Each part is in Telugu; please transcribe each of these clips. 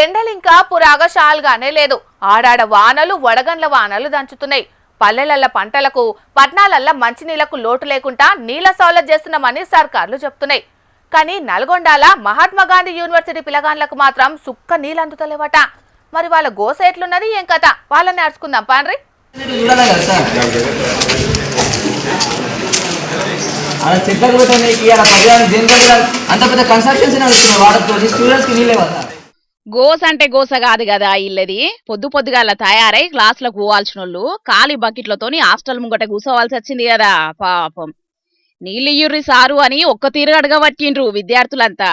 ఎండలింకా పురాగశాలుగానే లేదు. ఆడాడ వానలు వడగండ్ల వానలు దంచుతున్నాయి. పల్లెలల్ల పంటలకు పట్నాలల్ల మంచినీళ్లకు లోటు లేకుండా నీళ్ల సౌలభ్యం చేస్తున్నామని సర్కార్లు చెప్తున్నాయి. కానీ నల్గొండల మహాత్మా గాంధీ యూనివర్సిటీ పిల్లగాండ్లకు మాత్రం సుక్క నీళ్ళు అందుతలేవట. మరి వాళ్ళ గోస ఎట్లున్నది ఏం కథ వాళ్ళని నేర్చుకుందాం పాండ్రి. గోస అంటే గోస కాదు కదా ఇల్లది. పొద్దుగాల తయారై క్లాసులకు పోవాల్సినోళ్ళు ఖాళీ బకెట్లతోని హాస్టల్ ముంగట కూసోవాల్సి వచ్చింది కదా. పాపం నీళ్ళియ్యుర్రి సారు అని ఒక్క తీరు అడగబట్టిండ్రు విద్యార్థులంతా.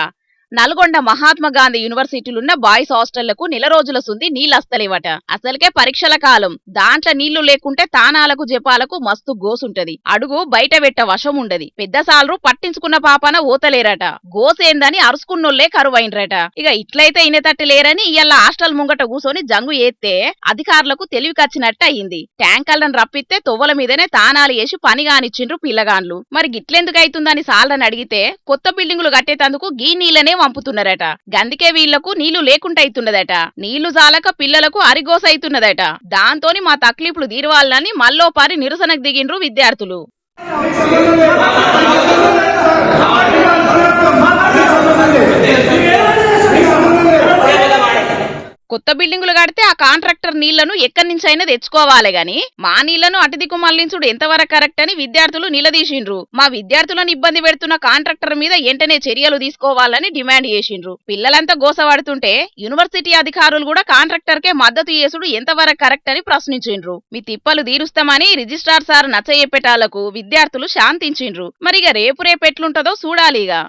నల్గొండ మహాత్మా గాంధీ యూనివర్సిటీలున్న బాయ్స్ హాస్టళ్లకు నెల రోజుల సుంది నీళ్ళస్తలేవట. అసలుకే పరీక్షల కాలం, దాంట్లో నీళ్లు లేకుంటే తానాలకు జపాలకు మస్తు గోసుంటది. అడుగు బయట పెట్ట వశం ఉండది. పెద్ద సాలరు పట్టించుకున్న పాపన ఓతలేరట. గోసేందని అరుసుకున్నోళ్లే కరువైనరట. ఇక ఇట్లయితే ఇనేతట్టు లేరని ఇయ్యాల హాస్టల్ ముంగట కూసోని జంగు ఏత్తే అధికారులకు తెలివికచ్చినట్టు అయింది. ట్యాంకర్లను రప్పిస్తే తొవ్వల మీదనే తానాలు వేసి పని కానిచ్చిండ్రు పిల్లగాండ్లు. మరి గిట్లెందుకు అవుతుందని సాలరని అడిగితే కొత్త బిల్డింగులు కట్టేటందుకు గీ నీళ్ళనే పంపుతున్నారట. గందుకే వీళ్లకు నీళ్లు లేకుండా అయితున్నదట. నీళ్లు జాలక పిల్లలకు అరిగోస అయితున్నదట. దాంతోని మా తక్లీఫ్లు తీరవాలని మల్లోపారి నిరసనకు దిగిండ్రు విద్యార్థులు. కొత్త బిల్డింగులు కడితే ఆ కాంట్రాక్టర్ నీళ్లను ఎక్కడి నుంచైనా తెచ్చుకోవాలి గాని మా నీళ్లను అటుదిక్కు మళ్లించుడు ఎంతవరకు కరెక్ట్ అని విద్యార్థులు నిలదీసిండ్రు. మా విద్యార్థులను ఇబ్బంది పెడుతున్న కాంట్రాక్టర్ మీద వెంటనే చర్యలు తీసుకోవాలని డిమాండ్ చేసిండ్రు. పిల్లలంతా గోసపడుతుంటే యూనివర్సిటీ అధికారులు కూడా కాంట్రాక్టర్ కే మద్దతు చేసుడు ఎంతవరకు కరెక్ట్ అని ప్రశ్నించిండ్రు. మీ తిప్పలు తీరుస్తామని రిజిస్ట్రార్ సార్ నచ్చయ్యేపెటాలకు విద్యార్థులు శాంతించిండ్రు. మరిగా రేపు ఎట్లుంటదో చూడాలిగా.